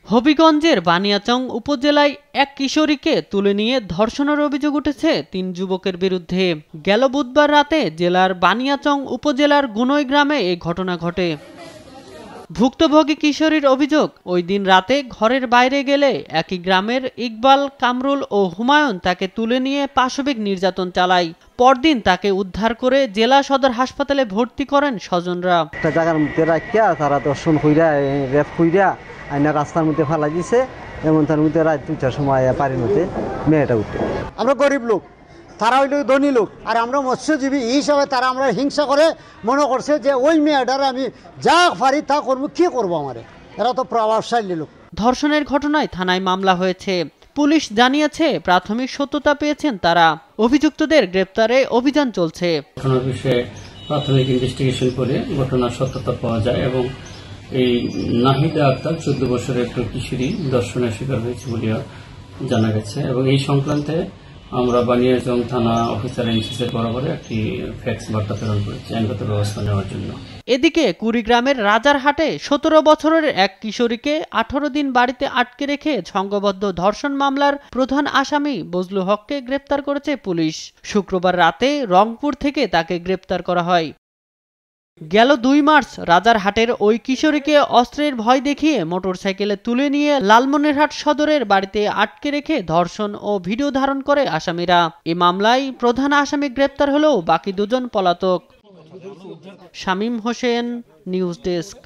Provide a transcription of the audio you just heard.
হবিগঞ্জের বানিয়াচং উপজেলায় এক কিশোরীকে তুলে নিয়ে ধর্ষণের অভিযোগ উঠেছে ৩ যুবকের বিরুদ্ধে। গেল বুধবার রাতে জেলার বানিয়াচং উপজেলার গুনই গ্রামে এই ঘটনা ঘটে। ভুক্তভোগী কিশোরীর অভিযোগ, ওই দিন রাতে ঘরের বাইরে গেলে একই গ্রামের ইকবাল, কামরুল ও হুমায়ুন তাকে তুলে নিয়ে পাশবিক নির্যাতন চালায়। পরদিন তাকে উদ্ধার করে জেলা সদর হাসপাতালে ভর্তি করেন স্বজনরা। একটা জায়গার মধ্যে রাখিয়া তারা দর্শন কইরা রেপ কইরা আইনা রাস্তার মধ্যে ফালা দিছে। এমন তার মধ্যে রাত 2টার সময় পানির মধ্যে মেয়েটা উঠে। আমরা গরিব লোক, তারা হইল ধনী লোক, আর আমরা মৎস্যজীবী হিসাবে তারা আমরা হিংসা করে মনে করছে যে ওই মেয়েটার আমি যা পারি তা করবো, কি করবো আমারে, এরা তো প্রভাবশালী লোক। ধর্ষণের ঘটনায় থানায় মামলা হয়েছে। পুলিশ জানিয়েছে প্রাথমিক সত্যতা পেয়েছেন তারা। অভিযুক্তদের গ্রেপ্তারে অভিযান চলছে। ঘটনার বিষয়ে প্রাথমিক ইনভেস্টিগেশন করে ঘটনার সত্যতা পাওয়া যায় এবং এই নাহিদা আক্তার 14 বছরের একটু কিশোরী ধর্ষণের শিকার হয়েছে বলে জানা গেছে এবং এই সংক্রান্তে আমরা বানিয়াচং থানা অফিসার এনসিসির বরাবরে একটি ফ্যাক্স বার্তা প্রেরণ করেছি আইনগত ব্যবস্থা নেওয়ার জন্য। এদিকে কুড়িগ্রামের রাজারহাটে 17 বছরের এক কিশোরীকে 18 দিন বাড়িতে আটকে রেখে সংঘবদ্ধ ধর্ষণ মামলার প্রধান আসামি বজলু হককে গ্রেপ্তার করেছে পুলিশ। শুক্রবার রাতে রংপুর থেকে তাকে গ্রেপ্তার করা হয়। গেল 2 মার্চ রাজারহাটের ওই কিশোরীকে অস্ত্রের ভয় দেখিয়ে মোটরসাইকেলে তুলে নিয়ে লালমনিরহাট সদরের বাড়িতে আটকে রেখে ধর্ষণ ও ভিডিও ধারণ করে আসামিরা। এ মামলায় প্রধান আসামি গ্রেপ্তার হলেও বাকি 2 জন পলাতক। Shamim Hossain, news desk.